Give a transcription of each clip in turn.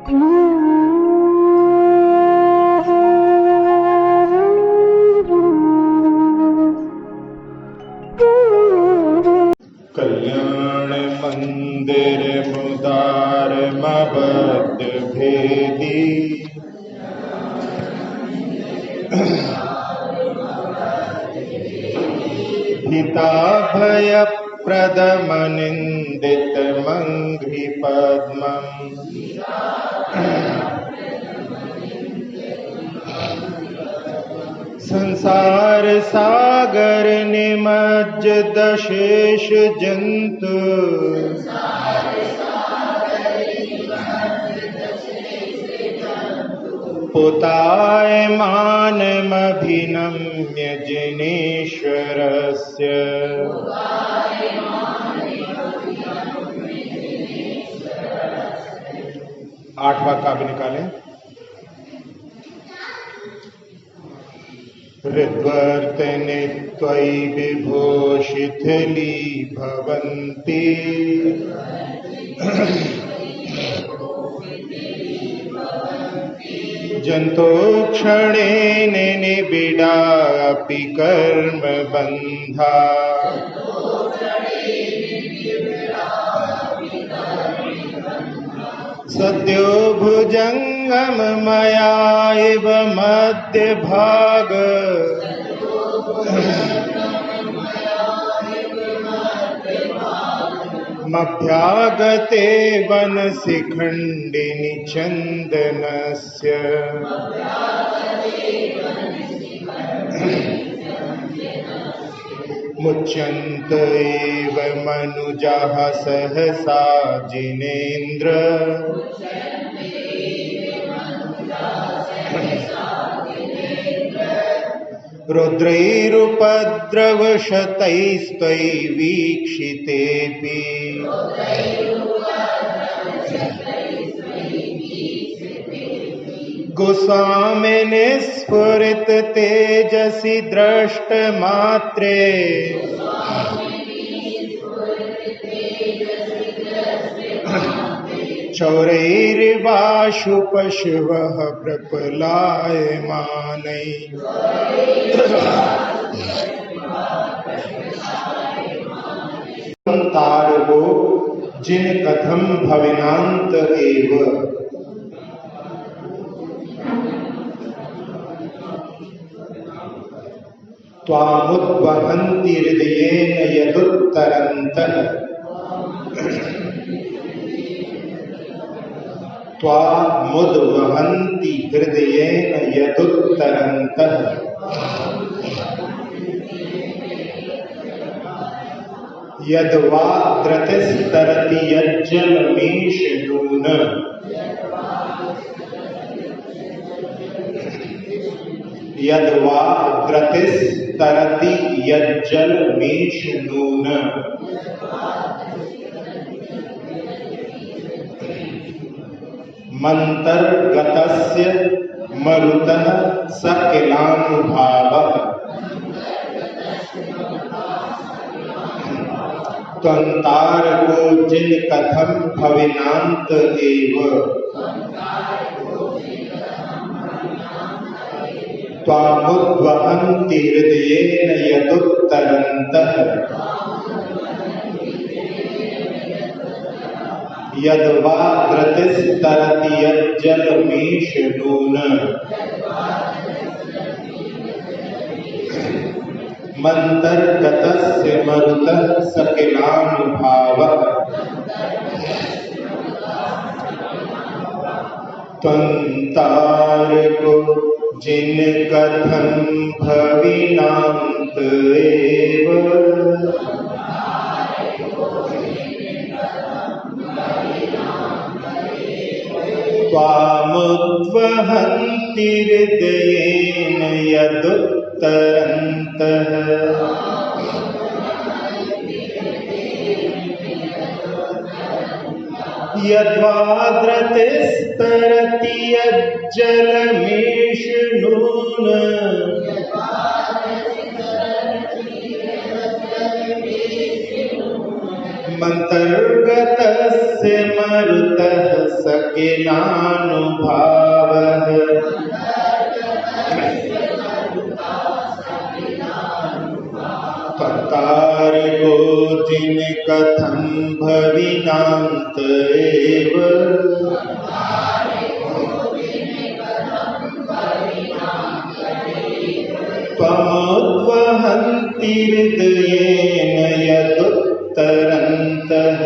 कल्याण मंदिर मुदार मबद भेदी हिता भय प्रदमनिंदित मंघ्रि पद्मम् संसार सागर निमज्जित शेष जंतु पुतायमानमभिनम्य जिनेश्वरस्य आठवां काव्य निकालें। हृद्वर्तने त्वयि विभो शिथिली भवन्ति जंतो क्षणेन निबिडापि कर्म बंधा सद्यो भुजंगम मया इव मध्य भाग मभ्यागते वनशिखण्डिनि चन्दनस्य मुच्यन्त एव मनुजाः सहसा जिनेन्द्र रुद्रैरुपद्रवशतैस्त्वयि वीक्षितेऽपि गोस्वामिने स्फुरित तेजसि दृष्टमात्रे चौरैर्वाशु पशवः प्रपलायमानैः तारको जिन कथम भविनांत एव त्वामुद्वहन्ति हृदयेन यदुत्तरन्तः त्वामुद्वहन्ति हृदयेन यदुत्तरन्तः यद्वा द्रतिस्तरति यज्जलमीशनून यद्वा द्रतिस्तरति यज्जलमीशनून मन्तर्गतस्य मरुतः सकिलानुभावः त्वन्तारको जिन कथम भविनांत एव त्वामुद्वहन्ति हृदयेन यदुत्तरन्तः यद्वा द्रतिस्तरति यज्जलमीशनून मन्तर्गतस्य मरुतः सकिलानुभावः त्वन्तारको जिन कथं भविनांत एव त्वामुद्वहन्ति हृदयेन यदुत्तरन्तः यद्वा द्रतिस्तरति यज्जलमीशनून मन्तर्गतस्य मरुतः सकिलानुभावः कर्तारको जिन कथं भविनान्त एव त्वमुद्वहन्ति हृदयेन यदुत्तरन्तः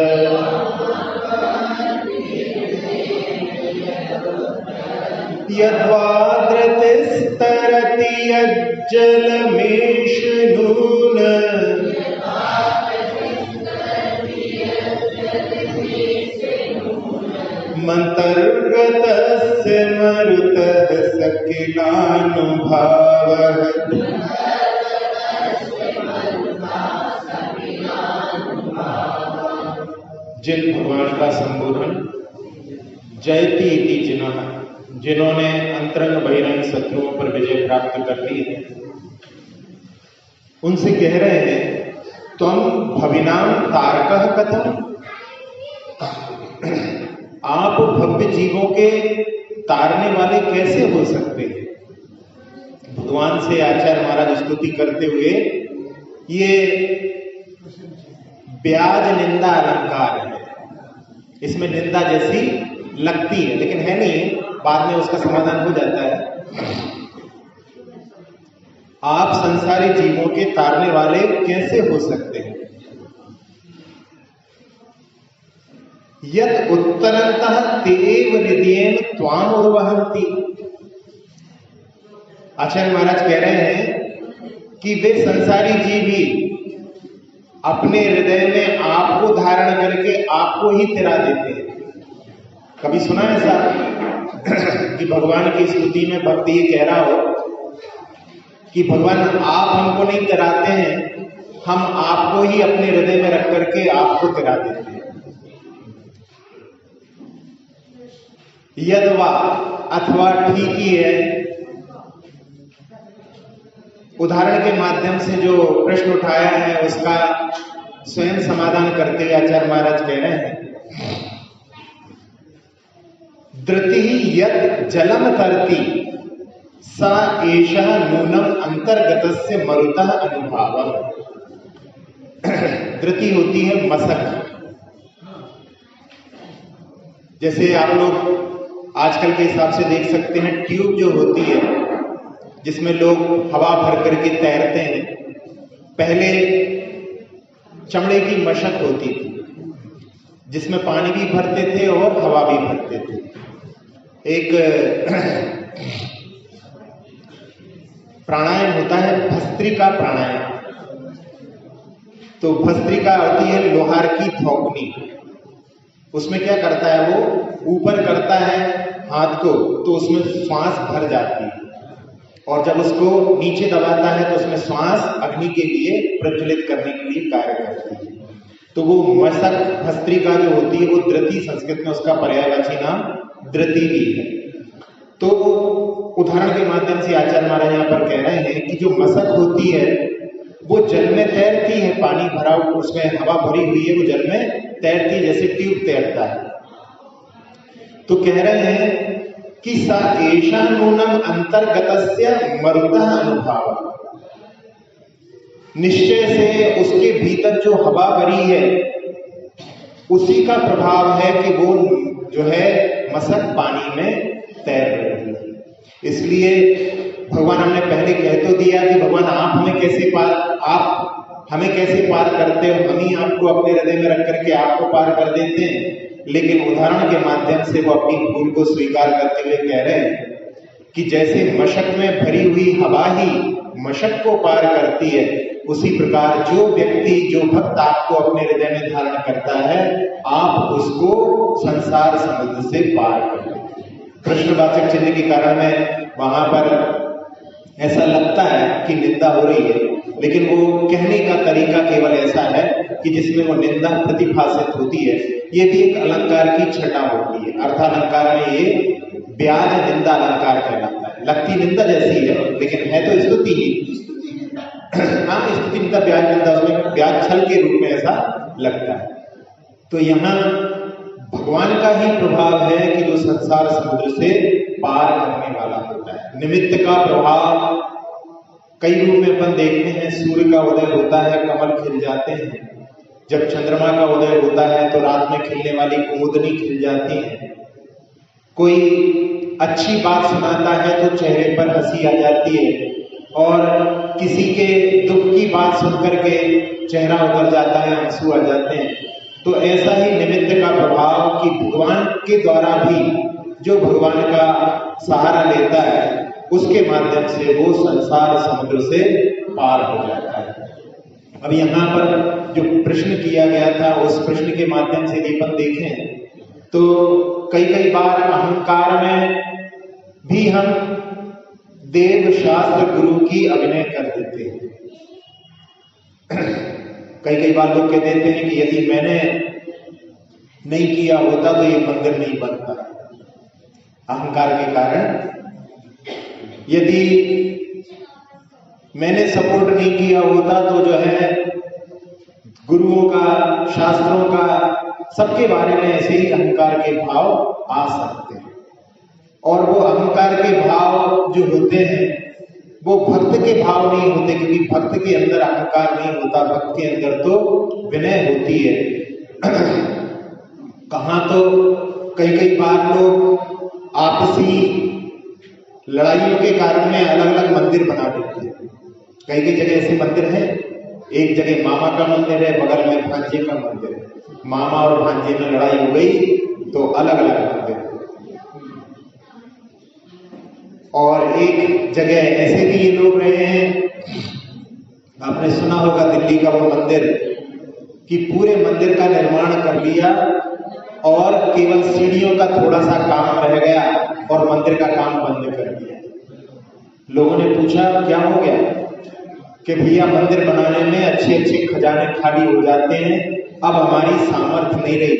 यद्वाद्रतिस्तरति यज्जलमेषु नून मन्तर्गतस्य मरुतः सकिलानुभावः। जिन भगवान का संबोधन जयति इति जिनः, जिन्होंने अंतरंग बहिरंग शत्रुओं पर विजय प्राप्त कर ली है, उनसे कह रहे हैं त्वं भविनाम तारकः कथम, आप भव्य जीवों के तारने वाले कैसे हो सकते हैं। भगवान से आचार्य महाराज स्तुति करते हुए ये ब्याज निंदा अलंकार है, इसमें निंदा जैसी लगती है लेकिन है नहीं, बाद में उसका समाधान हो जाता है। आप संसारी जीवों के तारने वाले कैसे हो सकते हैं। यत् उत्तरन्तः तेव हृदयेन त्वाम उर्वहन्ति, आचार्य महाराज कह रहे हैं कि वे संसारी जीव ही अपने हृदय में आपको धारण करके आपको ही तिरा देते हैं। कभी सुना है ऐसा कि भगवान की स्तुति में भक्त ये कह रहा हो कि भगवान आप हमको नहीं तिराते हैं, हम आपको ही अपने हृदय में रख करके आपको तिरा देते हैं। यद्वा अथवा ठीक ही है, उदाहरण के माध्यम से जो प्रश्न उठाया है उसका स्वयं समाधान करते हुए आचार्य महाराज कह रहे हैं धृति यत् जलम तरति सा एषः नूनम अंतर्गतस्य मरुतः अनुभावः। धृति होती है मशक। जैसे आप लोग आजकल के हिसाब से देख सकते हैं, ट्यूब जो होती है जिसमें लोग हवा भर करके तैरते हैं, पहले चमड़े की मशक होती थी जिसमें पानी भी भरते थे और हवा भी भरते थे। एक प्राणायाम होता है भस्त्रिका प्राणायाम। तो भस्त्रिका होती है लोहार की थोकनी, उसमें क्या करता है, वो ऊपर करता है हाथ को तो उसमें श्वास भर जाती है और जब उसको नीचे दबाता है तो उसमें श्वास अग्नि के लिए प्रज्वलित करने के लिए कार्य करती है। तो वो मशक भस्त्रिका जो होती है वो धृति, संस्कृत में उसका पर्यायवाची नाम धृति भी है। तो उदाहरण के माध्यम से आचार्य महाराज यहाँ पर कह रहे हैं कि जो मशक होती है वो जल में तैरती है, पानी भरा उसमें हवा भरी हुई है, वो जल में तैरती है जैसे ट्यूब तैरता है। तो कह रहे हैं कि सा एषा नूनम अंतर्गतस्य मरुतः अनुभाव, निश्चय से उसके भीतर जो हवा भरी है उसी का प्रभाव है कि वो जो है मशक पानी में तैर रही है। इसलिए भगवान हमने पहले कह तो दिया कि भगवान आप हमें कैसे पार करते हो, हम ही आपको अपने हृदय में रख करके आपको पार कर देते हैं। लेकिन उदाहरण के माध्यम से वो अपनी भूल को स्वीकार करते हुए कह रहे हैं कि जैसे मशक में भरी हुई हवा ही मशक को पार करती है, उसी प्रकार जो व्यक्ति, जो भक्त आपको अपने हृदय में धारण करता है, आप उसको संसार समुद्र से पार कर देते हैं। प्रश्नवाचक चिन्ह के कारण में वहां पर ऐसा लगता है कि निंदा हो रही है, लेकिन वो कहने का तरीका केवल ऐसा है कि जिसमें वो निंदा प्रतिभाषित होती है। ये भी एक अलंकार की छटा होती है। अर्थालंकार में ये ब्याज निंदा अलंकार कहलाता है। लगती निंदा जैसी है लेकिन है तो स्तुति ही। हाँ, स्तुति निंदा ब्याज निंदा, उसमें ब्याज छल के रूप में ऐसा लगता है। तो यहाँ भगवान का ही प्रभाव है कि जो संसार समुद्र से पार करने वाला होता है। निमित्त का प्रभाव कई रूप में अपन देखते हैं। सूर्य का उदय होता है, कमल खिल जाते हैं। जब चंद्रमा का उदय होता है तो रात में खिलने वाली कुमुदनी खिल जाती है। कोई अच्छी बात सुनाता है तो चेहरे पर हंसी आ जाती है, और किसी के दुख की बात सुनकर के चेहरा उतर जाता है, आंसू आ जाते हैं। तो ऐसा ही निमित्त का प्रभाव कि भगवान के द्वारा भी जो भगवान का सहारा लेता है उसके माध्यम से वो संसार समुद्र से पार हो जाता है। अब यहाँ पर जो प्रश्न किया गया था उस प्रश्न के माध्यम से यदि अपन देखें तो कई बार अहंकार में भी हम देव शास्त्र गुरु की अभिनय कर देते हैं। कई बार लोग कह देते हैं कि यदि मैंने नहीं किया होता तो ये मंदिर नहीं बनता। अहंकार के कारण यदि मैंने सपोर्ट नहीं किया होता तो जो है गुरुओं का, शास्त्रों का, सबके बारे में ऐसे ही अहंकार के भाव आ सकते हैं। और वो अहंकार के भाव जो होते हैं वो भक्त के भाव नहीं होते, क्योंकि भक्त के अंदर अहंकार नहीं होता। भक्त के अंदर तो विनय होती है। कहां तो कई बार लोग आपसी लड़ाइयों के कारण में अलग अलग मंदिर बना देते हैं। कई जगह ऐसे मंदिर हैं, एक जगह मामा का मंदिर है, बगल में भांजे का मंदिर है। मामा और भांजे में लड़ाई हो गई तो अलग अलग मंदिर। और एक जगह ऐसे भी ये लोग रहे हैं, आपने सुना होगा दिल्ली का वो मंदिर, कि पूरे मंदिर का निर्माण कर लिया और केवल सीढ़ियों का थोड़ा सा काम रह गया और मंदिर का काम बंद कर दिया। लोगों ने पूछा क्या हो गया, कि भैया मंदिर बनाने में अच्छे खजाने खाली हो जाते हैं, अब हमारी सामर्थ्य नहीं रही।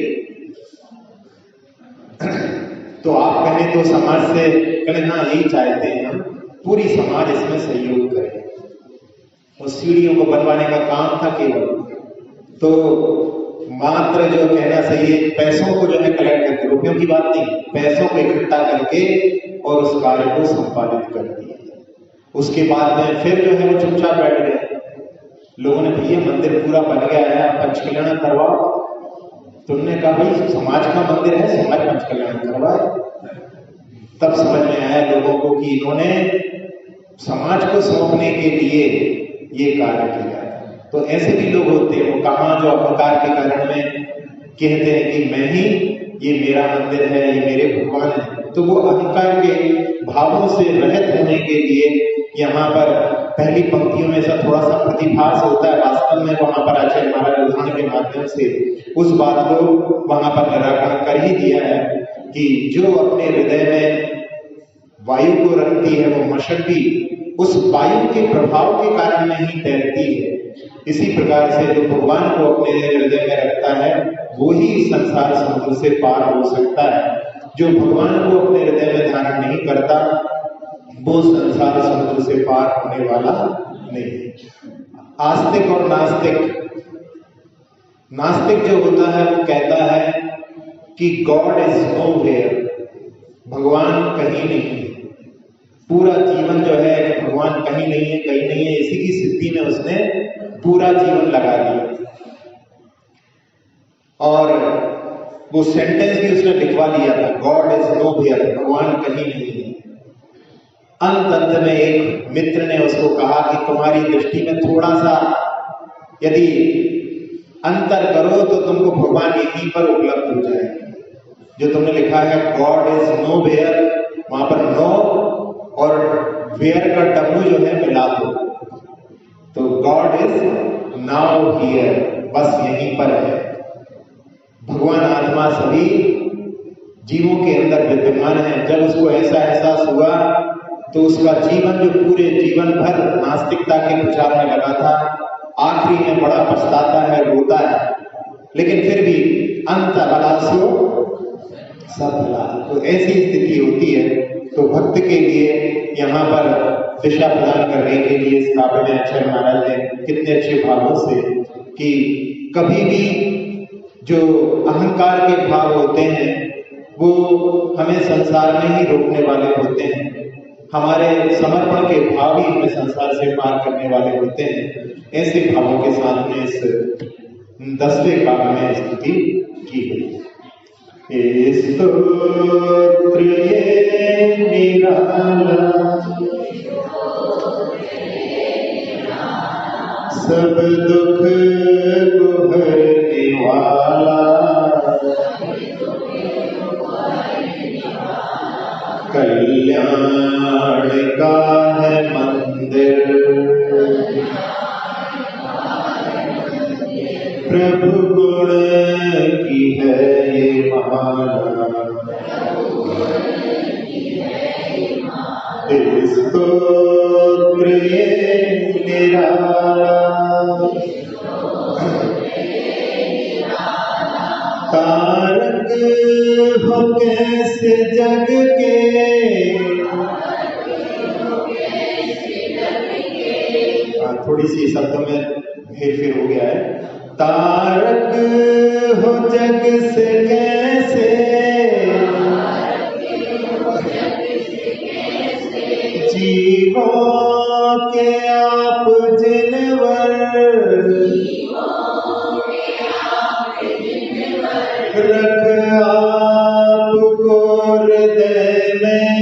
तो आप कहें तो समाज से कहें हाँ यही चाहते हैं हम, पूरी समाज इसमें सहयोग करे। और सीढ़ियों को बनवाने का काम था केवल, तो मात्र जो कहना सही है, पैसों को जो है कलेक्ट करके, रुपयों की बात नहीं, पैसों को इकट्ठा करके और उस कार्य को संपादित कर दिया। उसके बाद में फिर जो है वो चुपचाप बैठ गए। लोगों ने भैया मंदिर पूरा बन गया है, आप पंचकल्याण करवाओ। तुमने कहा भाई समाज का मंदिर है, समाज पंचकल्याण करवाए। तब समझ में आया लोगों को कि इन्होंने समाज को सौंपने के लिए ये कार्य किया। तो ऐसे भी लोग होते हैं, वो कहाँ जो अहंकार के कारण में कहते हैं कि मैं ही, ये मेरा मंदिर है, ये मेरे भगवान है। तो वो अहंकार के भावों से रहित होने के लिए यहाँ पर पहली पंक्तियों में ऐसा थोड़ा सा प्रतिभास होता है। वास्तव में वहां पर आचार्य महाराज उदाहरण के माध्यम से उस बात को वहां पर निराकरण कर ही दिया है कि जो अपने हृदय में वायु को रखती है वो मशक्कती उस वायु के प्रभाव के कारण में ही तैरती है। इसी प्रकार से जो भगवान को अपने हृदय में रखता है वो ही संसार समुद्र से पार हो सकता है। जो भगवान को अपने हृदय में धारण नहीं करता वो संसार समुद्र से पार होने वाला नहीं। आस्तिक और नास्तिक जो होता है वो कहता है कि गॉड इज नोवेयर, भगवान कहीं नहीं है। पूरा जीवन जो है कि भगवान कहीं नहीं है, कहीं नहीं है, इसी की सिद्धि में उसने पूरा जीवन लगा दिया। और वो सेंटेंस भी उसने लिखवा लिया था, गॉड इज नोवेयर, भगवान कहीं नहीं है। अंत में एक मित्र ने उसको कहा कि तुम्हारी दृष्टि में थोड़ा सा यदि अंतर करो तो तुमको भगवान यहीं पर उपलब्ध हो जाएंगे। जो तुमने लिखा है गॉड इज नोवेयर, वहां पर नो और वेयर का डब्ल्यू जो है मिला दो, तो गॉड इज नाउ हियर, बस यहीं पर है। भगवान आत्मा सभी जीवों के अंदर विद्यमान है। जब उसको ऐसा एहसास हुआ तो उसका जीवन जो पूरे जीवन भर नास्तिकता के प्रचार में लगा था, आखिरी में बड़ा पछताता है, रोता है, लेकिन फिर भी अंत भलासो सब भला। तो ऐसी स्थिति होती है। तो भक्त के लिए यहाँ पर दिशा प्रदान करने के लिए इस काव्य में आचार्य महाराज ने कितने अच्छे भावों से कि कभी भी जो अहंकार के भाव होते हैं वो हमें संसार में ही रोकने वाले होते हैं। हमारे समर्पण के भाव ही हमें संसार से पार करने वाले होते हैं। ऐसे भावों के साथ में इस 10वें काव्य में स्तुति की गई। स्तोत्र ये निराला सब दुख को हरने वाला, कल्याण का है मंदिर, प्रभु गुण की है ये माला। स्तोत्र ये निराला तारक हो कैसे जग के, थोड़ी सी शब्दों में हेरफेर हो गया है। तारक हो जग से कैसे, जीवों के आप जिनवर, रख आपको हृदय में,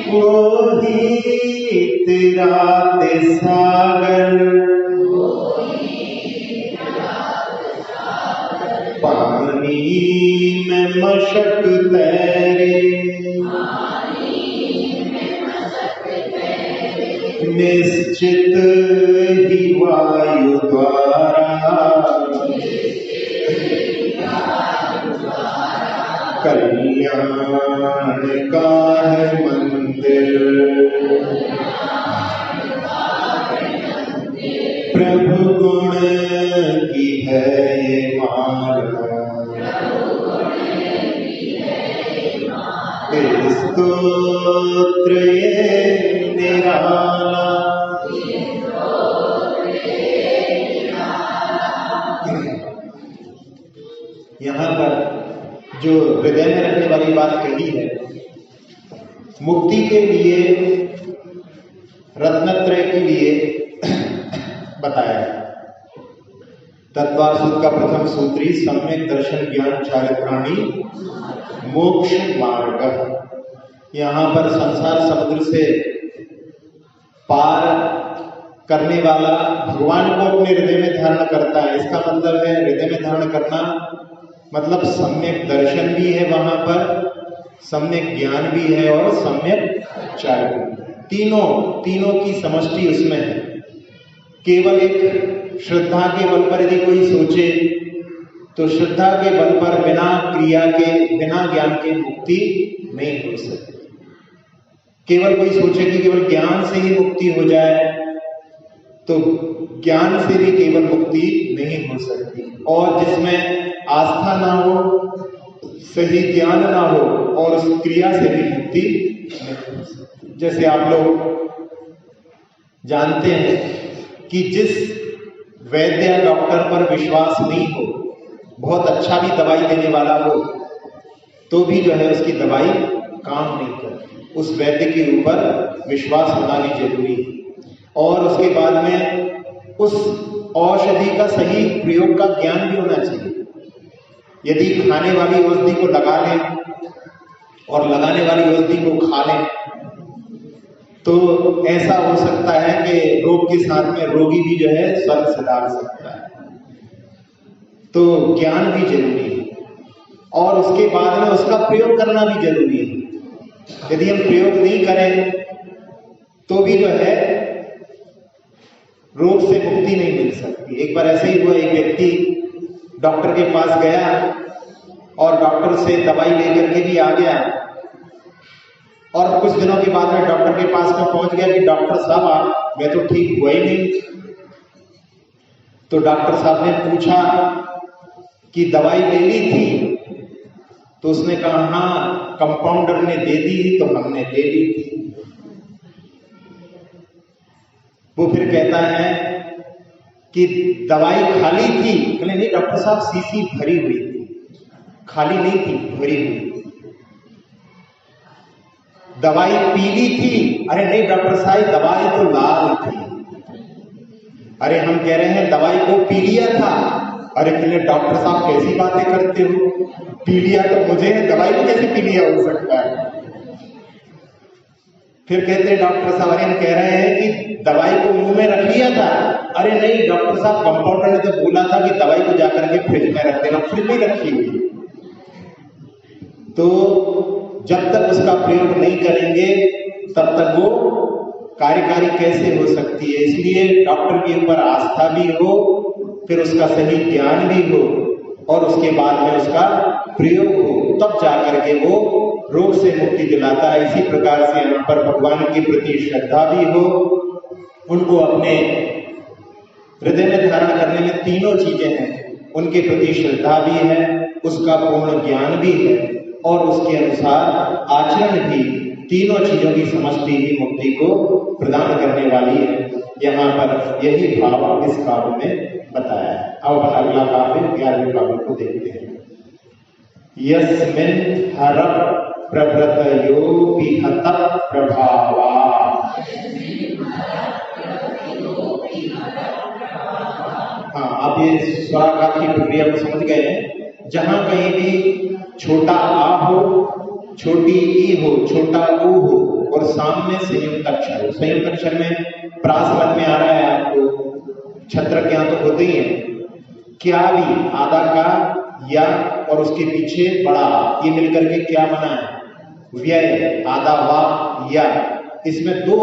वो ही तेरा सागर, पानी में मशक तैरे, निश्चित ही वायु द्वारा, कल्याण का है मंदिर, प्रभु गुण की है ये माला। स्तोत्र ये निराला यहाँ पर जो हृदय में रखने वाली बात कही है, मुक्ति के लिए रत्नत्रय के लिए बताया है। तत्वार सूत्र का प्रथम सूत्री सम्यक दर्शन ज्ञान चारित्राणी मोक्ष मार्ग। यहाँ पर संसार समुद्र से पार करने वाला भगवान को अपने हृदय में धारण करता है। इसका मतलब है हृदय में धारण करना मतलब सम्यक दर्शन भी है, वहां पर सम्यक ज्ञान भी है और सम्यक चारित्र, तीनों की समष्टि उसमें है। केवल एक श्रद्धा के बल पर यदि कोई सोचे तो श्रद्धा के बल पर बिना क्रिया के, बिना ज्ञान के मुक्ति नहीं हो सकती। केवल कोई सोचे कि केवल ज्ञान से ही मुक्ति हो जाए तो ज्ञान से भी केवल मुक्ति नहीं हो सकती। और जिसमें आस्था ना हो, सही ज्ञान ना हो और उस क्रिया से भी मुक्ति नहीं हो सकती। जैसे आप लोग जानते हैं कि जिस वैद्य या डॉक्टर पर विश्वास नहीं हो, बहुत अच्छा भी दवाई देने वाला हो, तो भी जो है उसकी दवाई काम नहीं करती। उस वैद्य के ऊपर विश्वास होना भी जरूरी है। और उसके बाद में उस औषधि का सही प्रयोग का ज्ञान भी होना चाहिए। यदि खाने वाली औषधि को लगा लें और लगाने वाली औषधि को खा लें तो ऐसा हो सकता है कि रोग के साथ में रोगी भी जो है स्वर्ग से डाल सकता है। तो ज्ञान भी जरूरी है और उसके बाद में उसका प्रयोग करना भी जरूरी है। यदि हम प्रयोग नहीं करें तो भी जो है रोग से मुक्ति नहीं मिल सकती। एक बार ऐसे ही हुआ, एक व्यक्ति डॉक्टर के पास गया और डॉक्टर से दवाई लेकर के भी आ गया और कुछ दिनों के बाद में डॉक्टर के पास में पहुंच गया कि डॉक्टर साहब मैं तो ठीक हुआ ही नहीं। तो डॉक्टर साहब ने पूछा कि दवाई ले ली थी? तो उसने कहा हाँ, कंपाउंडर ने दे दी तो हमने ले ली थी। वो फिर कहता है कि दवाई खाली थी, कहले नहीं डॉक्टर साहब शीशी भरी हुई थी, खाली नहीं थी, भरी हुई थी। दवाई पीली थी, अरे नहीं डॉक्टर साहब दवाई तो लाल थी। अरे हम कह रहे हैं दवाई को पी लिया था। अरे कहले डॉक्टर साहब कैसी बातें करते हो, पी लिया तो मुझे है, दवाई को कैसे पी लिया हो सकता है। फिर कहते हैं डॉक्टर साहब, अरे हम कह रहे हैं कि दवाई को मुंह में रख लिया था। अरे नहीं डॉक्टर साहब कंपाउंडर ने तो बोला था कि दवाई को जाकर के फ्रिज में रख देना, फ्रिज में रखी हुई। तो जब तक उसका प्रयोग नहीं करेंगे तब तक वो कार्यकारी कैसे हो सकती है। इसलिए डॉक्टर के ऊपर आस्था भी हो, फिर उसका सही ज्ञान भी हो और उसके बाद में उसका प्रयोग हो, तब जाकर के वो रोग से मुक्ति दिलाता है। इसी प्रकार से यहाँ पर भगवान के प्रति श्रद्धा भी हो, उनको अपने हृदय में धारण करने में तीनों चीजें हैं, उनके प्रति श्रद्धा भी है, उसका पूर्ण ज्ञान भी है और उसके अनुसार आचरण भी, तीनों चीजों की समष्टि ही मुक्ति को प्रदान करने वाली है। यहाँ पर यही भाव इस काव्य में बताया है। अब अगला काव्य 11वें काव्य को देखते हैं। यस्मिन् हर प्रभृतयो विहत प्रभावा। हाँ, आप ये स्वराघात की प्रक्रिया को समझ गए हैं। जहां कहीं भी छोटा आ हो, छोटी ई हो, छोटा ऊ हो और सामने संयुक्त अक्षर हो। संयुक्त अक्षर में प्रास समझ में आ रहा है आपको, छत्र क्या तो होते ही है। क्या भी आधा का या और उसके पीछे बड़ा, ये मिलकर के क्या बना है? व्यय। आधा वा या, इसमें दो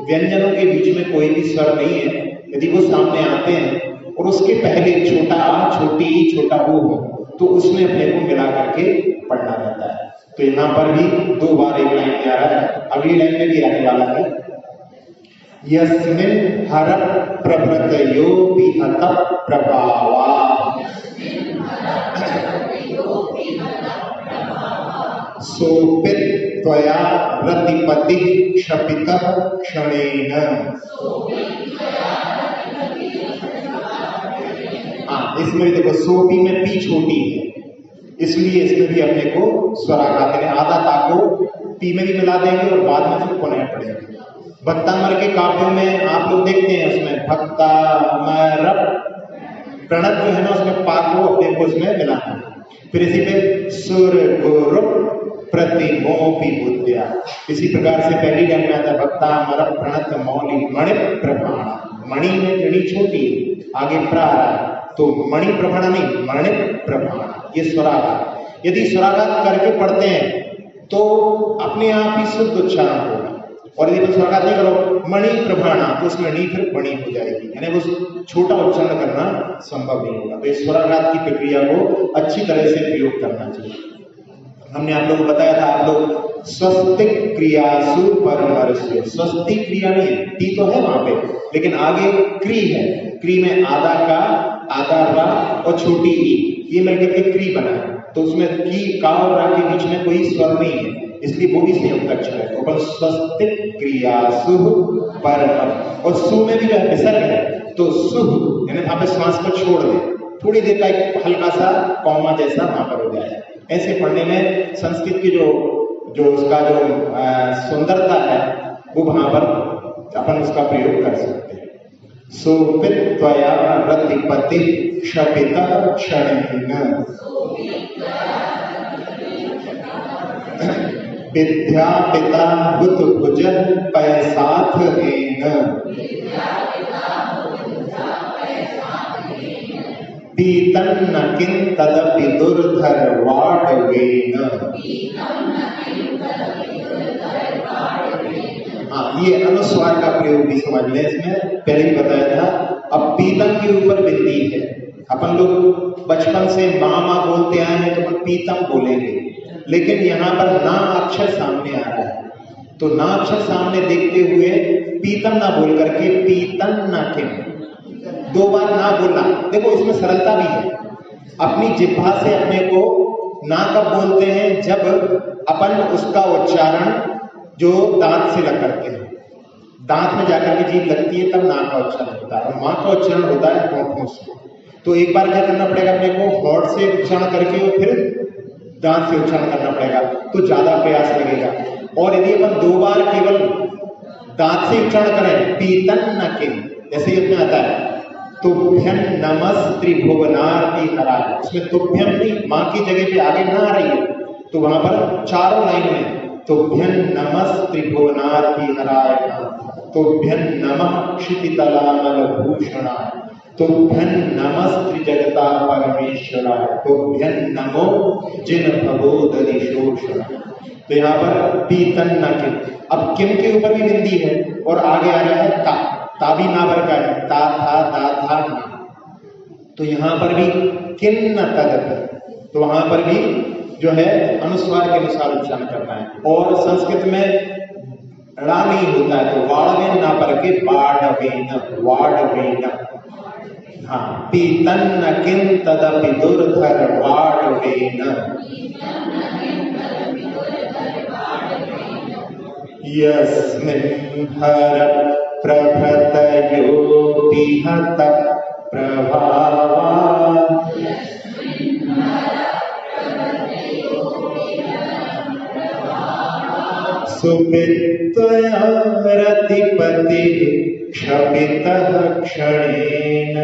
व्यंजनों के बीच में कोई भी स्वर नहीं है। यदि वो सामने आते हैं और उसके पहले छोटा आ, छोटी ई, छोटा ऊ हो तो उसमें अपने को मिला करके पढ़ना रहता है। तो यहाँ पर भी 2 बार एक लाइन में आ रहा है, अगली लाइन में भी आने वाला है। यस्मिन् हर प्रभृतयो विहत प्रभावा। सोपित त्वया रतिपति क्षपितः क्षणेन। हाँ, इसमें भी देखो सोपी में पी छोटी है, इसलिए इसमें भी अपने को स्वराघात यानी आधा ता को पी में भी मिला देंगे और बाद में फिर पुनः पढ़ेंगे। भक्तामर के काव्यों में आप लोग देखते हैं, उसमें भक्तामर प्रणत जो है ना, उसमें पा को अपने को उसमें मिलाना है। फिर इसी पे सुर गुरु प्रतिमोपि बुद्धिया, इसी प्रकार से पहली लाइन में आता है भक्तामर प्रणत मौलि मणि प्रभाणा। मणि में जड़ी छोटी, आगे प्रा तो मणि प्रभाणा नहीं, मणि प्रभाणा, ये स्वराघात। यदि स्वराघात करके पढ़ते हैं तो अपने आप ही शुद्ध उच्चारण होगा, और यदि स्वराघात नहीं करो मणि प्रभाणा तो उसमें नी फिर मणि हो जाएगी, यानी वो छोटा उच्चारण करना संभव नहीं होगा। तो इस स्वराघात की प्रक्रिया को अच्छी तरह से प्रयोग करना चाहिए। हमने आप लोगों को बताया था, आप लोग स्वस्तिक क्रियासु परमर्ष्य, स्वस्तिक क्रिया नहीं है, टी तो है वहां पे, लेकिन आगे क्री है। क्री में आधा का, आधा रा और छोटी ई, ये मिलकर के क्री बना है। तो उसमें की, का और रा के बीच में कोई स्वर नहीं है, इसलिए वो भी संयुक्त अक्षर है। तो स्वस्तिक क्रियासु परम, और सु में भी जो है विसर्ग है, तो सुह यानी वहां पे श्वास को छोड़ दे, थोड़ी देर का एक हल्का सा कौमा जैसा वहां पर हो जाए। ऐसे पढ़ने में संस्कृत की जो उसका जो सुंदरता है वो वहां पर अपन उसका प्रयोग कर सकते हैं। सोपित त्वया रतिपति क्षपितः क्षणेन। विद्या पिता भूत भुजन पैसाथ हेन। पीतं न किं तदपि दुर्धर्वाड्वेन। हाँ, ये अनुस्वार का प्रयोग भी समझ लें। इसमें पहले भी बताया था। अब पीतम के ऊपर बिंदी है। अपन लोग बचपन से माँ माँ बोलते आए हैं तो अपन पीतम बोलेंगे, लेकिन यहाँ पर ना अक्षर सामने आ रहा है, तो ना अक्षर सामने देखते हुए पीतम ना बोल करके पीतम न किं, 2 बार ना बोलना। देखो इसमें सरलता भी है। अपनी जिह्वा से अपने को ना कब बोलते हैं, जब अपन उसका उच्चारण जो दांत से लग करते हैं। दांत में जाकर के जीभ लगती है तब नाक का उच्चारण होता है, और माँ का उच्चारण होता है होठों से। तो एक बार क्या करना पड़ेगा अपने को, होठ से उच्चारण करके और फिर दांत से उच्चारण करना पड़ेगा, तो ज्यादा प्रयास लगेगा। और यदि अपन 2 बार केवल दांत से उच्चारण करें, पीतन न किम, जैसे इसमें आता है तुभ्यं नमः त्रिभुवनार्ति हराय, उसमें तुभ्यं नहीं, माँ की जगह पे आगे ना आ रही है, तो वहां पर चारों लाइन में तुभ्यं नमः त्रिभुवनार्ति हराय, तुभ्यं नमः क्षितितलामल भूषणाय, तुभ्यं नमः त्रिजगता परमेश्वराय, तुभ्यं नमो जिन भवोदधि शोषणाय। तो यहाँ पर पीतन न किम, अब किम के ऊपर भी बिंदी है और आगे आ रहा है ता भी ना भर का है, ता था दा था ना, तो यहाँ पर भी किन्न तदत, तो वहां पर भी जो है अनुस्वार के अनुसार उच्चारण करना है। और संस्कृत में ड़ा नहीं होता है, तो वाड़वेन ना पर के वाड़वेन, वाड़वेन, हाँ, पीतन्न किम तदपि दुर्धर वाड़वेन, यस्मिन् हर प्रभृतयोऽपि हत प्रभावा, सुवित्वया रतिपतिः क्षपितः क्षणेन,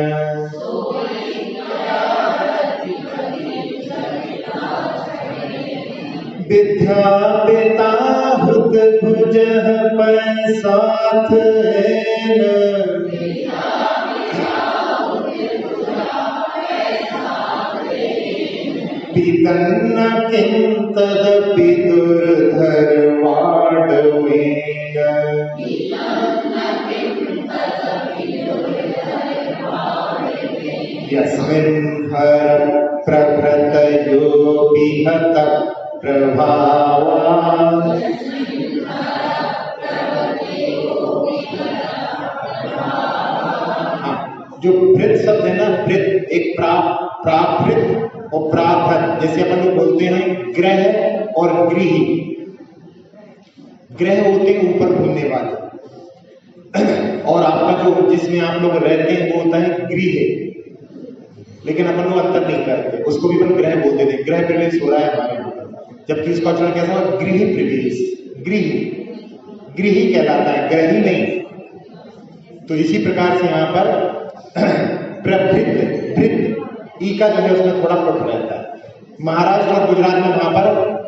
विद्यापिता हुत भुजः पैसाथ हेन, पीतन्न किं तदपि दुर्धर वाडवेन, यस्मिन् हर प्रभृतयोऽपि हत प्रभावा, जो भृत शब्द है ना, भृत एक प्राभृत और प्राभृत, जैसे अपन लोग बोलते हैं ग्रह और गृही, ग्रह होते हैं ऊपर घूमने वाले, और आपका जो जिसमें आप लोग रहते हैं वो होता है गृह, लेकिन अपन लोग अंतर नहीं करते, उसको भी अपन ग्रह बोलते थे, ग्रह प्रवेश हो रहा है हमारे यहाँ पर, जबकि उसका उच्चारण कैसा होगा, गृह प्रवेश, गृह, गृही कहलाता है, ग्रही नहीं। तो इसी प्रकार से यहाँ पर प्रभृत, भृत ई का जो है उसमें थोड़ा फर्क रहता है। महाराष्ट्र और गुजरात में वहां पर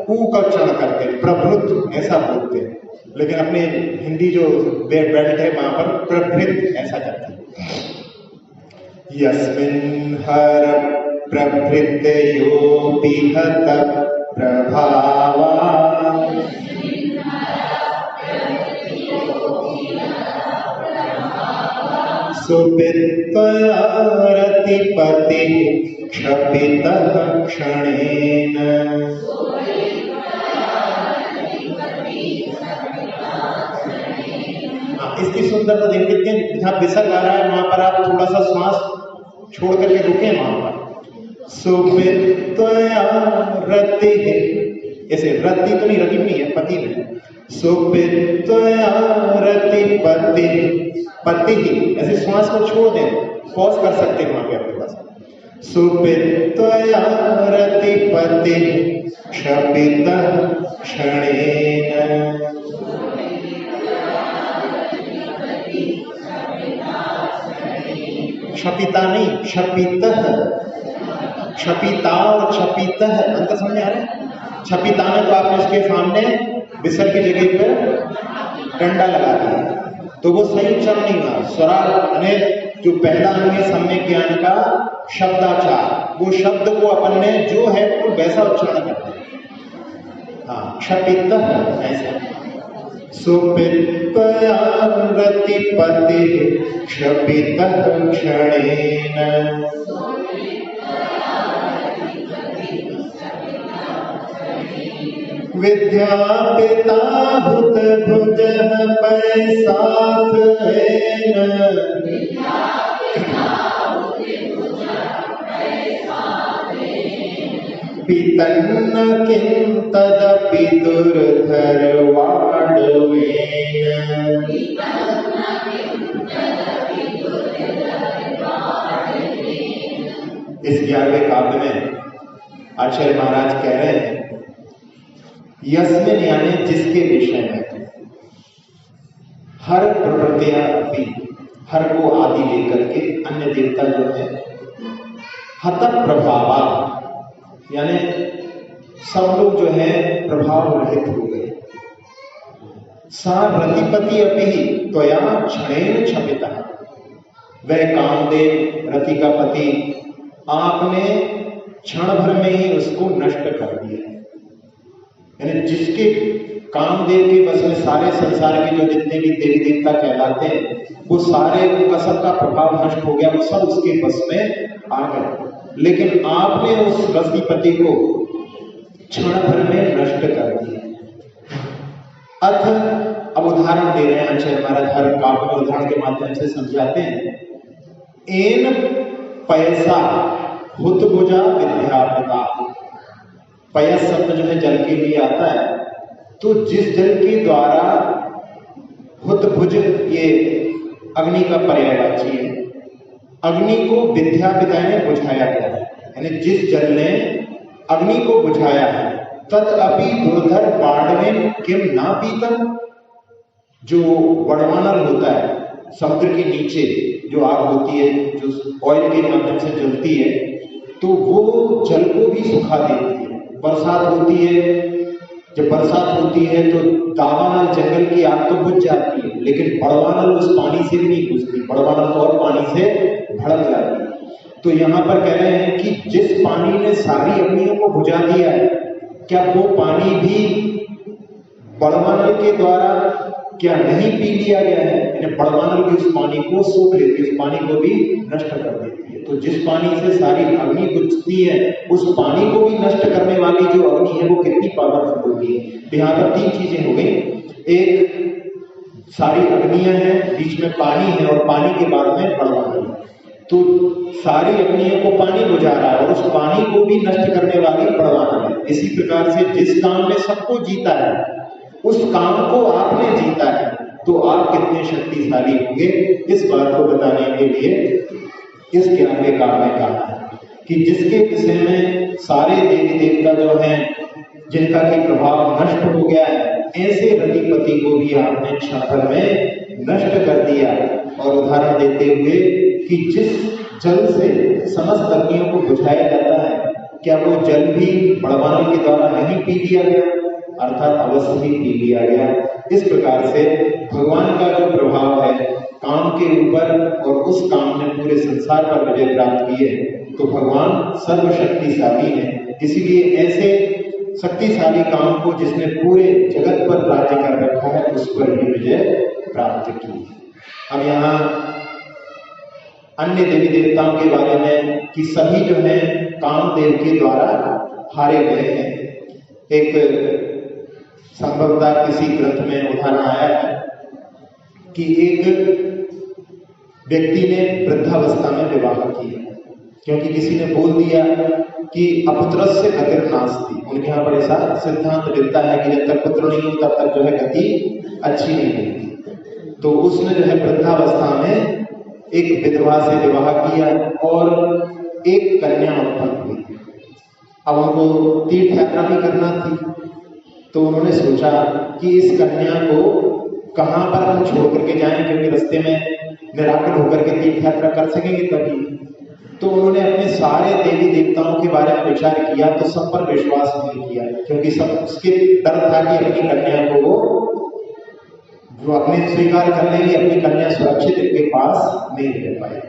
ऊ का उच्चारण करते हैं, प्रभृत ऐसा बोलते हैं, लेकिन अपने हिंदी जो बेल्ट है वहां पर प्रभृत ऐसा करते हैं। यस्मिन् हर प्रभृतयोऽपि हत प्रभावा, सुवित्वया रतिपतिः क्षपितः क्षणेन, इसकी सुंदरता देखते हैं, जहाँ विसर्ग आ रहा है वहां पर आप थोड़ा सा श्वास छोड़ करके रुके वहां पर, सुवित्वया रतिः, ऐसे रति तो नहीं, रति नहीं है, पति में, सुवित्वया रतिपतिः, पति ही, ऐसे श्वास को छोड़ दें, पॉज कर सकते हैं वहां पे आपके पास, सुवित्वया रतिपतिः क्षपितः क्षणेन, क्षपिता नहीं, क्षपितः, क्षपिता और क्षपितः अंतर समझ आ रहा है। क्षपिता में तो आपने इसके सामने विसर्ग की जगह पर डंडा लगा दिया, तो वो सही उच्चारण नहीं हुआ। स्वरा जो पहला अंग है सम्यक ज्ञान का शब्दाचार, वो शब्द को अपन ने जो है वो वैसा उच्चारण करते हैं। हाँ, क्षपितः ऐसा, सुवित्वया रतिपतिः क्षपितः क्षणेन, विद्यापिता हुत भुजः पैसाथ हेन, पितन्न किं तदपि दुर्धर्वाडवेन। इस 11वें काव्य में आचार्य महाराज कह रहे हैं, यस्मिन यानी जिसके विषय में, हर प्रवृत्तियां भी, हर को आदि लेकर के अन्य देवता जो है, हत प्रभावा यानी सब लोग जो है प्रभाव रहित हो गए। सा रतिपति अपि त्वया क्षणेन क्षपिता, वह कामदेव रति का पति आपने क्षण भर में ही उसको नष्ट कर दिया। यानी जिसके कामदेव के बस में सारे संसार के जो जितने भी देवी देवता कहलाते हैं, वो सारे उनका सबका प्रभाव नष्ट हो गया, वो सब उसके बस में आ गए। लेकिन आपने उस रतिपति को क्षण भर में नष्ट कर दिया। अर्थ अब उदाहरण दे रहे हैं आचार्य महाराज, हर काव्य में उदाहरण के माध्यम से समझाते हैं। एन पैसा हुतभुजा विद्यापता, पयस शब्द जो है जल के लिए आता है, तो जिस जल के द्वारा हुतभुज ये अग्नि का पर्यायवाची है, अग्नि को विद्यापिता ने बुझाया गया है। यानी जिस जल ने अग्नि को बुझाया है, तद अपि दुर्धर बाड़वेन किम ना पीतम, जो बड़वानल होता है समुद्र के नीचे जो आग होती है, जो ऑयल के माध्यम से जलती है, तो वो जल को भी सुखा देती है। बरसात होती है, जब बरसात होती है तो दावानल जंगल की आग तो बुझ जाती है, लेकिन बड़वानल उस पानी से भी नहीं बुझती, बड़वानल और पानी से भड़क जाती है। तो यहाँ पर कह रहे हैं कि जिस पानी ने सारी अग्नियों को बुझा दिया है, क्या वो पानी भी बड़वानल के द्वारा क्या नहीं पी लिया गया है? यानी बड़वानल भी उस पानी को सोख लेती है, उस पानी को भी नष्ट कर देती है। तो जिस पानी से सारी अग्नि बुझती है, उस पानी को भी नष्ट करने वाली जो अग्नि है वो कितनी पावरफुल होगी। तो यहाँ पर 3 चीजें हो गई, एक सारी अग्नियां हैं, बीच में पानी है, और पानी के बाद में बड़वानल। तो सारी अग्नियों को पानी बुझा रहा है और उस पानी को भी नष्ट करने वाली बड़वानल है। इसी प्रकार से जिस काम में सबको जीता है, उस काम को आपने जीता है, तो आप कितने शक्तिशाली होंगे, इस बात को बताने के लिए इस 11वें काव्य में कहा है कि जिसके विषय में सारे देवी देवता जो हैं, जिनका कि प्रभाव नष्ट हो गया है, ऐसे रतिपति को भी आपने क्षण भर में नष्ट कर दिया। और उदाहरण देते हुए कि जिस जल से समस्त अग्नियों को बुझाया जाता है, क्या वो जल भी बड़वानल के द्वारा नहीं पी लिया गया? अर्थात अवश्य ही पी लिया गया। इस प्रकार से भगवान का जो प्रभाव है काम के ऊपर, और उस काम ने पूरे संसार पर विजय प्राप्त की है, तो भगवान सर्वशक्तिशाली है। इसीलिए ऐसे शक्तिशाली काम को जिसने पूरे जगत पर राज्य कर रखा है, उस पर ही विजय प्राप्त की। अब यहाँ अन्य देवी देवताओं के बारे में कि सभी जो है कामदेव के द्वारा हारे गए हैं। एक संभवतः किसी ग्रंथ में उदाहरण आया है कि एक व्यक्ति ने वृद्धावस्था में विवाह किया, क्योंकि किसी ने बोल दिया कि अपुत्रस्य गतिर् नास्ति। उनके यहाँ पर ऐसा सिद्धांत मिलता है कि जब तक पुत्र नहीं हो तब तक जो है गति अच्छी नहीं मिलती। तो उसने जो है वृद्धावस्था में एक विधवा से विवाह किया और एक कन्या उत्पन्न हुई। अब उनको तीर्थ यात्रा भी करना थी, तो उन्होंने सोचा कि इस कन्या को कहाँ पर हम छोड़ करके जाएं, क्योंकि रास्ते में निराकृत होकर के तीर्थ यात्रा कर सकेंगे तभी। तो उन्होंने अपने सारे देवी देवताओं के बारे में विचार किया, तो सब पर विश्वास नहीं किया, क्योंकि सब उसके डर था कि अपनी कन्या को वो अपने स्वीकार कर लेंगे, अपनी कन्या सुरक्षित इनके पास नहीं रह पाए।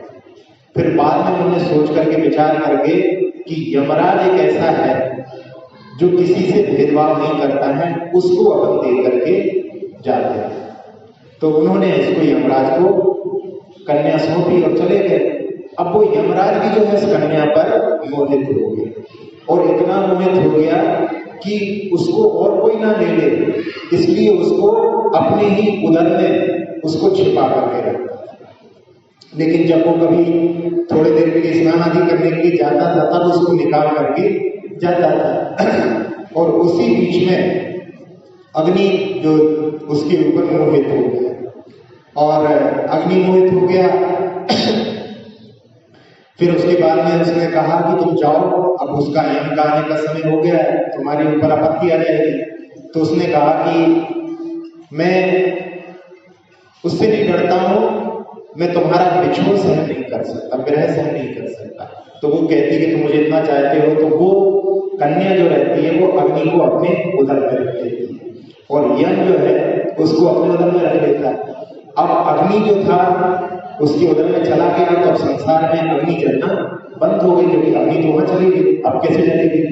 फिर बाद में उन्होंने सोच करके विचार करके कि यमराज एक ऐसा है जो किसी से भेदभाव नहीं करता है, उसको अपन दे करके जाते हैं। तो उन्होंने इसको यमराज को कन्या सौंपी और चले गए। अब वो यमराज भी जो है इस कन्या पर मोहित हो गए, और इतना मोहित हो गया कि उसको और कोई ना ले ले, इसलिए उसको अपने ही उदर में उसको छिपा करके रखता। लेकिन जब वो कभी थोड़ी देर के लिए स्नान आदि करने के लिए जाता था, तब उसको निकाल करके जाता था और उसी बीच में अग्नि जो उसके ऊपर मोहित हो गया और अग्नि मोहित हो गया। फिर उसके बाद में उसने कहा कि तुम जाओ, अब उसका यम का आने का समय हो गया है, तुम्हारे ऊपर आपत्ति आ जाएगी। तो उसने कहा कि मैं उससे नहीं डरता हूं, मैं तुम्हारा बिछोह सहन नहीं कर सकता, विरह सहन नहीं कर सकता। तो वो कहती कि तुम मुझे इतना चाहते हो, तो वो कन्या जो रहती है वो अग्नि को अपने उदर में रख लेती है और यम जो है उसको अपने उदर में रख लेता है। अब अग्नि जो था उसके उदर में चला गया तो अब संसार में अग्नि जलना बंद हो गई, क्योंकि अग्नि तो वहां चली गई, अब कैसे जलेगी।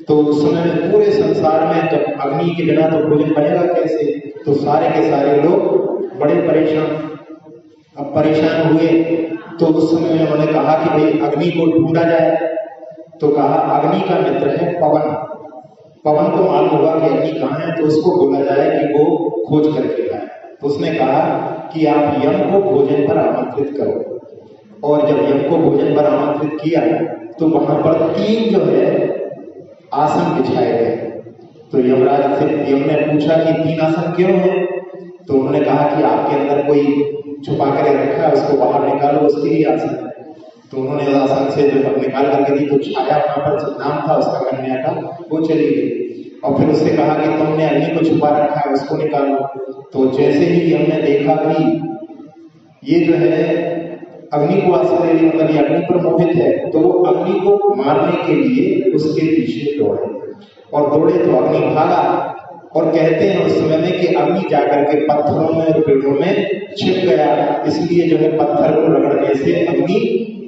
तो उस समय में पूरे संसार में जब अग्नि के बिना तो भोजन बनेगा कैसे, तो सारे के सारे लोग बड़े परेशान। अब परेशान हुए तो उस समय में उन्होंने कहा कि भाई अग्नि को ढूंढा जाए। तो कहा अग्नि का मित्र है पवन, पवन को मालूम होगा कि अग्नि कहाँ है, तो उसको बोला जाए कि वो खोज करके लाए। तो उसने कहा कि आप यम को भोजन पर आमंत्रित करो। और जब यम को भोजन पर आमंत्रित किया तो वहां पर 3 जो है आसन बिछाए गए। तो यमराज से यम ने पूछा कि 3 आसन क्यों हैं? तो उन्होंने कहा कि आपके अंदर कोई छुपा कर रखा है, उसको बाहर निकालो, उसके लिए आसन है। तो उन्होंने आसन से जब निकाल करके दी तो छाया वहां पर नाम था उसका कन्या का, वो चली गई। और फिर उससे कहा कि तुमने अग्नि को छुपा रखा है, उसको निकालो। तो जैसे ही हमने देखा कि ये जो है अग्नि को आश्रय ले, मतलब ये अग्नि पर मोहित है, तो वो अग्नि को मारने के लिए उसके पीछे दौड़े और दौड़े तो अग्नि भागा। और कहते हैं उस समय में कि अग्नि जाकर के पत्थरों में और पेड़ों में छिप गया, इसलिए जो है पत्थर को रगड़ने से अग्नि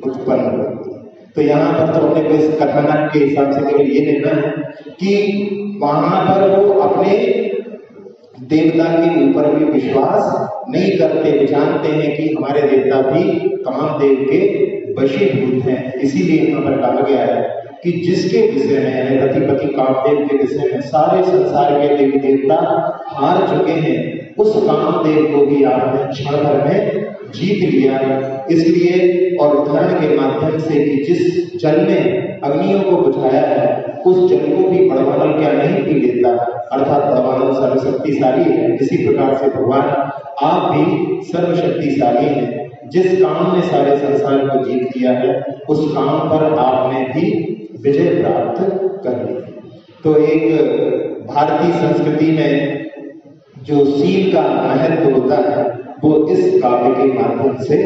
उत्पन्न हुई। तो यहाँ पर तो अपने को इस कथानक के हिसाब से केवल ये लेना है कि वहां पर वो अपने देवता के ऊपर भी विश्वास नहीं करते, वो जानते हैं कि हमारे देवता भी कामदेव के वशीभूत हैं। इसीलिए यहाँ पर कहा गया है कि जिसके विषय में यानी रतिपति कामदेव के विषय में सारे संसार के देवी देवता हार चुके हैं, उस कामदेव को भी आपने क्षण भर में जीत लिया। इसलिए और धर्म के माध्यम से कि जिस जल में अग्नियों को बुझाया है उस जल को भी बड़वानल क्या नहीं पी लेता, अर्थात बड़वानल सर्वशक्तिशाली है। इसी प्रकार से भगवान आप भी सर्वशक्तिशाली हैं। जिस काम ने सारे संसार को जीत लिया है उस काम पर आपने भी विजय प्राप्त कर ली। तो एक भारतीय संस्कृति में जो सील का महत्व होता है वो इस काव्य के माध्यम से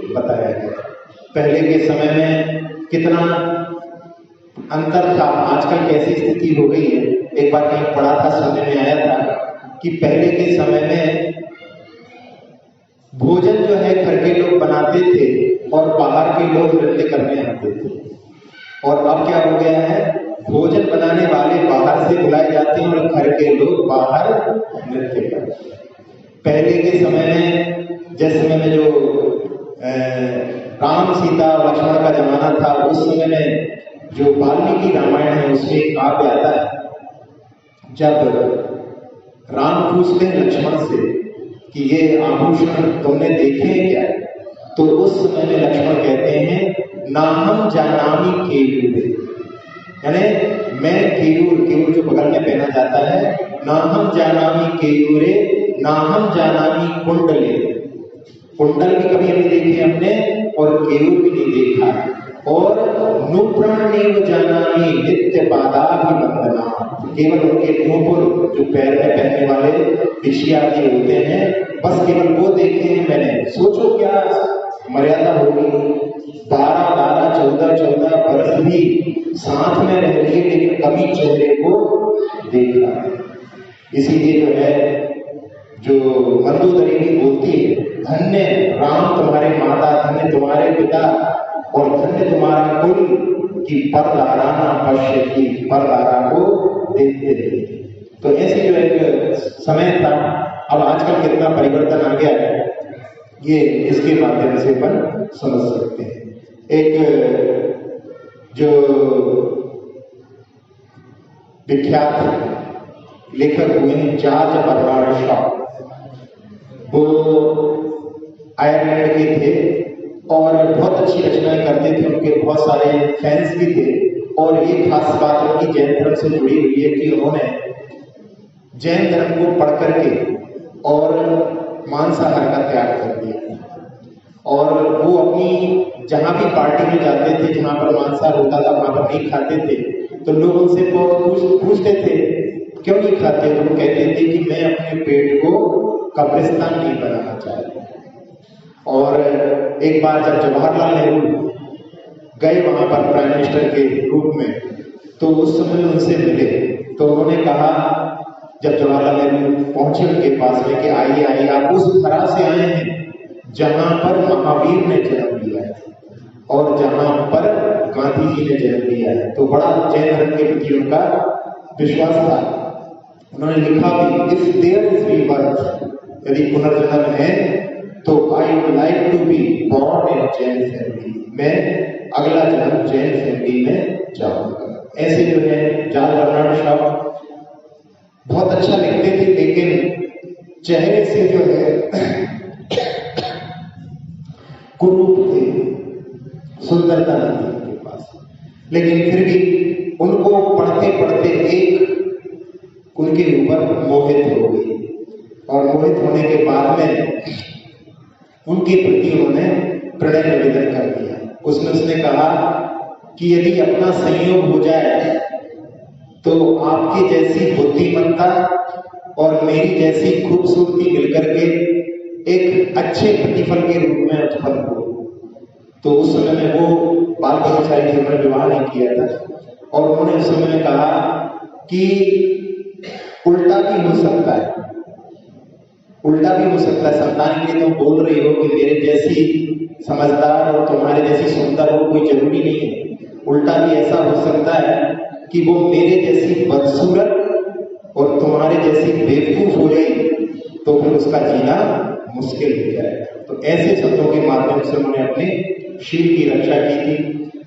बताया गया। पहले के समय में कितना अंतर था, आजकल कैसी स्थिति हो गई है। एक बार कहीं पढ़ा था, सुनने में आया था कि पहले के समय में भोजन जो है घर के लोग बनाते थे और बाहर के लोग नृत्य करने आते थे। और अब क्या हो गया है, भोजन बनाने वाले बाहर से बुलाए जाते हैं और घर के लोग बाहर नृत्य करते हैं। पहले के समय में जिस समय में जो राम सीता लक्ष्मण का जमाना था, उस समय में जो वाल्मीकि रामायण है उसमें एक काव्य आता है। जब राम पूछते हैं लक्ष्मण से कि ये आभूषण तुमने देखे हैं क्या, तो उस समय में लक्ष्मण कहते हैं नाहम जानामी केयूरे, यानी मैं केयूर जो बगल में पहना जाता है, नाहम जानामी केयूरे नाहम जानामी कुंडले, कुंडल भी कभी नहीं देखे हमने और केयूर भी नहीं देखा। और नुप्राणेव जानामी नित्य पादाभिवंदना, केवल उनके नूपुर जो पैर में पहनने वाले बिछिया आदि होते हैं, बस केवल वो देखे हैं मैंने। सोचो क्या मर्यादा होगी, 12 14 वर्ष भी साथ में रह लिए लेकिन कभी चेहरे को देखा। इसीलिए जो है जो मंदोदरी भी बोलती है, धन्य राम तुम्हारे माता, धन्य तुम्हारे पिता और धन्य तुम्हारा कुल की पर लाराना पश्य की, पर लारा को देखते रहे। तो ऐसे जो एक समय था, अब आजकल कितना परिवर्तन आ गया है ये इसके माध्यम से अपन समझ सकते हैं। एक जो विख्यात लेखक हुए हैं जॉर्ज बर्नार्ड शॉ, वो आयरलैंड के थे और बहुत अच्छी रचनाएं करते थे, उनके बहुत सारे फैंस भी थे और ये खास बात उनकी जैन धर्म से जुड़ी हुई है कि उन्होंने जैन धर्म को पढ़ करके और मांसाहार का त्याग कर दिया, और वो अपनी जहां भी पार्टी में जाते थे जहां पर मांसाहार होता था वहां पर नहीं खाते थे। तो लोग उनसे पूछते थे क्यों नहीं खाते, तो वो कहते थे कि मैं अपने पेट को कब्रिस्तान नहीं बनाना चाहता। और एक बार जब जवाहरलाल नेहरू गए वहां पर प्राइम मिनिस्टर के रूप में, तो उस समय उनसे मिले, तो उन्होंने कहा, जब जवाहरलाल नेहरू पहुंचे उनके पास में, कि आइए आइए, आप उस धरा से आए हैं जहां पर महावीर ने जन्म लिया है और जहां पर गांधी जी ने जन्म लिया है। तो बड़ा जैन धर्म के प्रति उनका विश्वास था। उन्होंने लिखा भी, इफ देयर इज रीबर्थ, यदि पुनर्जन्म है तो I would like to be born in Jain family, मैं अगला जन्म जैन फैमिली में जाऊंगा। ऐसे जो है जाल बर्नार्ड शॉ बहुत अच्छा लिखते थे, लेकिन चेहरे से जो है कुरूप थे, सुंदरता नहीं थी उनके पास। लेकिन फिर भी उनको पढ़ते पढ़ते एक उनके ऊपर मोहित हो गई, और मोहित होने के बाद में उनके प्रति उन्होंने प्रणय निवेदन कर दिया। उसमें उसने कहा कि यदि अपना संयोग हो जाए तो आपकी जैसी बुद्धिमत्ता और मेरी जैसी खूबसूरती मिलकर के एक अच्छे प्रतिफल के रूप में उत्पन्न हो। तो उस समय में वो बाल ब्रह्मचारी थे, उन्होंने विवाह नहीं किया था, और उन्होंने उस समय में कहा कि उल्टा भी हो सकता है, उल्टा भी हो सकता है। संतान के लिए तुम बोल रही हो कि मेरे जैसी समझदार और तुम्हारे जैसी सुंदर हो, कोई जरूरी नहीं है। उल्टा भी ऐसा हो सकता है कि वो मेरे जैसी बदसूरत और तुम्हारे जैसी बेवकूफ हो गई, तो फिर उसका जीना मुश्किल हो जाएगा। तो ऐसे शब्दों के माध्यम से उन्होंने अपने शील की रक्षा की थी।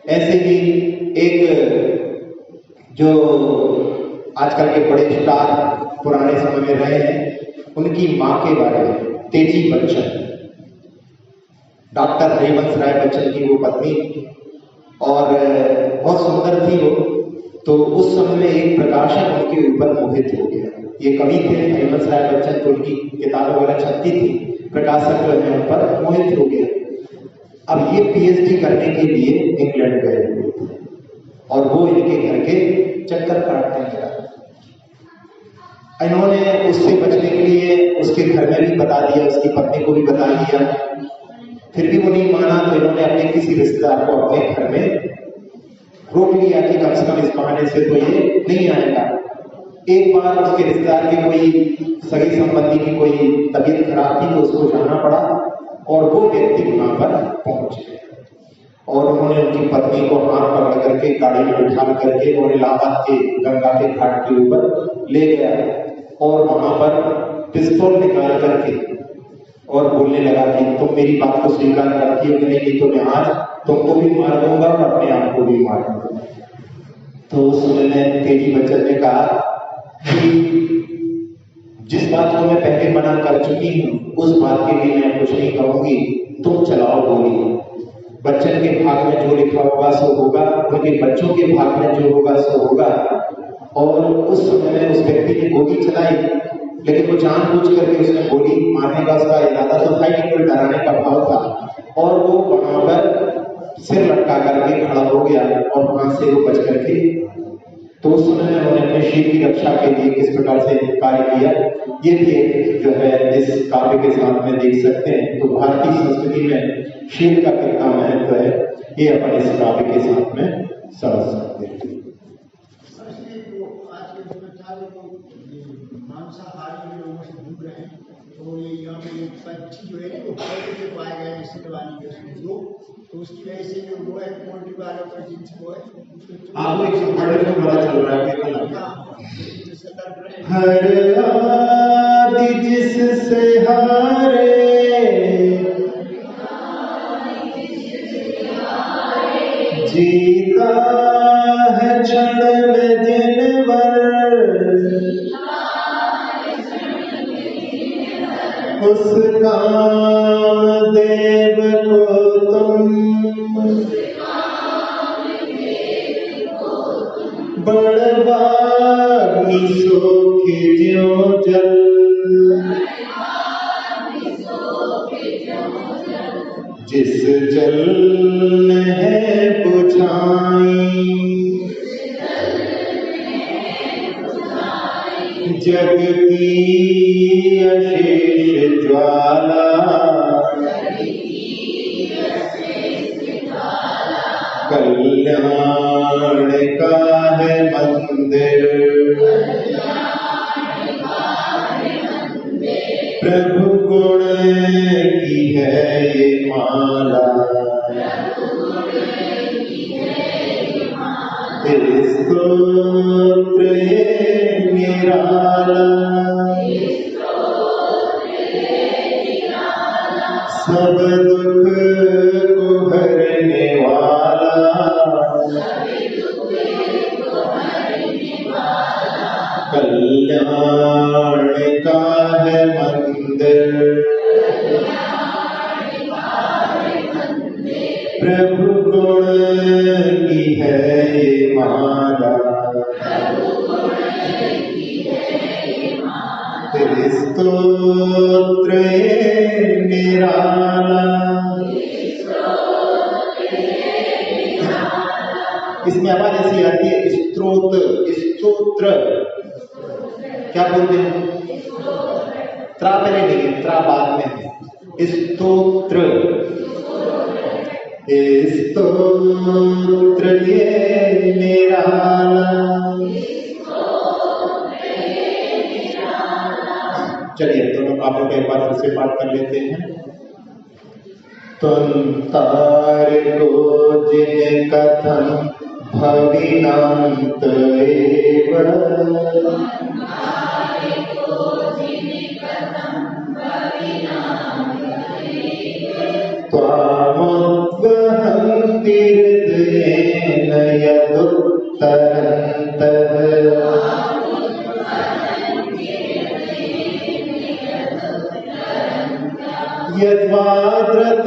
ऐसे ही एक जो आजकल के बड़े स्टार पुराने समय में रहे हैं, उनकी मां के बारे में, तेजी बच्चन, डॉक्टर हरिवंश राय बच्चन की वो पत्नी, और बहुत सुंदर थी वो। तो उस समय में एक प्रकाशक उनके ऊपर मोहित हो गया। ये कवि थे हरिवंश राय बच्चन, तो उनकी किताबें वगैरह छपती थी, प्रकाशक जो है उन पर मोहित हो गया। अब ये पीएचडी करने के लिए इंग्लैंड गए हुए थे, और वो इनके घर के चक्कर काटने लगा। इन्होंने उससे बचने के लिए उसके घर में भी बता दिया, उसकी पत्नी को भी बता दिया, फिर भी वो नहीं माना। तो इन्होंने अपने किसी रिश्तेदार को अपने घर में रोक लिया कि कम से कम इस बहाने से तो ये नहीं आएगा। एक बार उसके रिश्तेदार की कोई सगी संबंधी की कोई तबीयत खराब थी, तो उसको जाना पड़ा, और वो व्यक्ति वहां पर पहुंचे, और उन्होंने उनकी पत्नी को हाथ पकड़ करके गाड़ी में बिठा करके और इलाहाबाद के गंगा के घाट के ऊपर ले गया, और वहां पर पिस्तौल निकाल करके और बोलने लगा कि तुम मेरी बात को स्वीकार करती हो कि नहीं, तो मैं आज तुमको भी मार दूंगा और अपने आप को भी मार दूंगा। तो उस समय में तेजी बच्चन ने कहा कि जिस बात को मैं पहले मना कर चुकी हूं, उस बात के लिए मैं कुछ नहीं कहूंगी, तुम चलाओ गोली। बच्चन के भाग में जो लिखा होगा सो होगा, उनके बच्चों के भाग में जो होगा सो होगा। और उस समय में उस व्यक्ति ने गोली चलाई, लेकिन वो जानबूझ करके उसने गोली मारने का उसका इरादा तो था, लेकिन डराने का भाव था, और वो वहां पर सिर लटका करके खड़ा हो गया, और वहां से वो बच करके। तो उस समय में उन्होंने अपने शील की रक्षा के लिए किस प्रकार से कार्य किया, ये भी एक जो है इस काव्य के साथ में देख सकते हैं। तो भारतीय संस्कृति में शील का कितना महत्व है, ये अपन इस काव्य के साथ में समझ सकते हैं। मांसाहारी लोगों से दूर रहे, तो ये यहाँ पे पक्षी जो है वो पौधे के पाए गए हैं सिलवानी के उसमें जो, तो उसकी वजह से जो वो है पोल्ट्री वालों का जिन्स वो है आप एक बड़े को बड़ा चल रहा है हर आदि जिससे हारे जीता है क्षण में जिनवर, उस काम देव को तुम बड़वाग्नि सोखे ज्यों जल, जिस जल ने है बुझाई, जग की अशेष ज्वाला, कल्याण का है मंदिर, प्रभु गुण की है ये माला, स्तोत्र ये निराला, सब दुख को हरने वाला, कल्याण का है मंदिर, प्रभु गुण की है ये माला, तेरे स्तोत्र ये निराला। इसमें आवाज ऐसी आती है स्तोत्र, स्तोत्र क्या बोलते हैं? त्रा पहले नहीं है, त्रा बाद में है। स्तोत्र, स्तोत्र ये निराला। चलिए दोनों आप लोग एक बार फिर से पाठ कर लेते हैं। तुम तार को जिन कथम भविनांत एव, त्वामुद्वहन्ति हृदयेन यदुत्तरन्तः,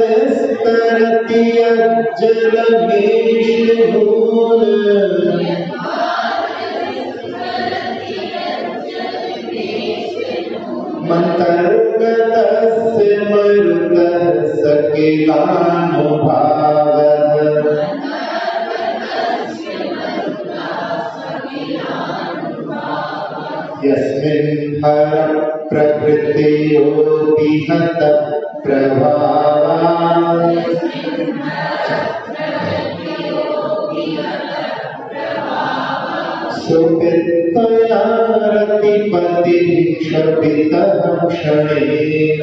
यद्वाद्रतस्तरति अज्जलमेषून्, मन्तर्गतस्य मरुतः सकिलानुभावः, यस्मिन् हर प्रकृतियोऽपि हत प्रभावात्, सुपित्तया रतिपतिः क्षपितः क्षणेन,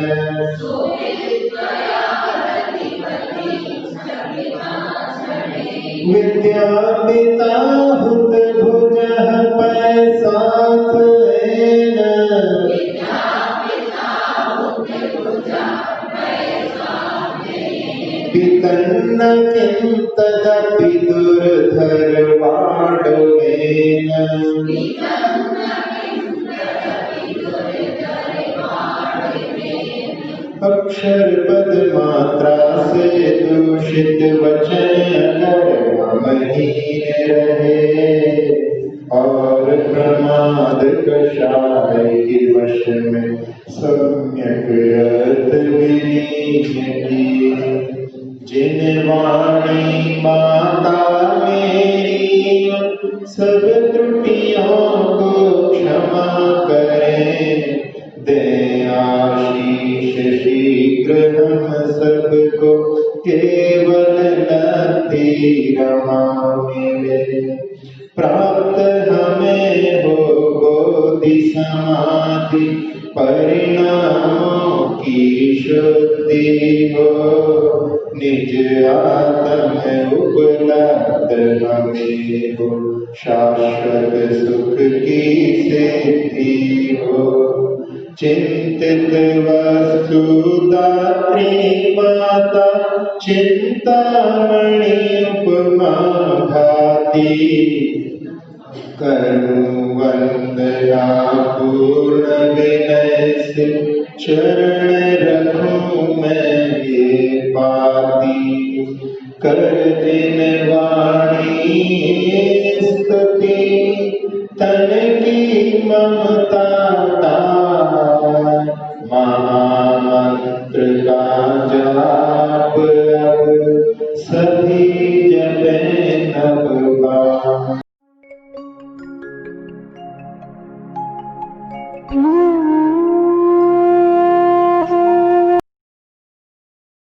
विद्यापिता हुतभुजः पैसाथेन, पितन्न किं तदपि दुर्धर्वाडवेन, अक्षर पद मात्रा से दूषित वचन महीन रहे, और प्रमाद कषाय के वश में सम्यक अर्थ विलीन किए। जिन वाणी माता मेरी सब त्रुटियों को क्षमा करें, दे आशीष शीघ्र हम सबको केवल नती रमा मिले। प्राप्त हमें हो बोधि समाधि परिणामों की शुद्धि हो, निज आत्म उपलब्ध हमें हो, शाश्वत सुख की सिद्धि हो। चिंतित वस्तु दात्री माता चिंतामणि उपमा भाति, करुण वंदना पूर्ण विनय से चरण रखूं मैं ये पाती। कर दिन वाणी स्तुति तन की ममता तार, महामंत्र का जाप अब सभी जपे नव बार।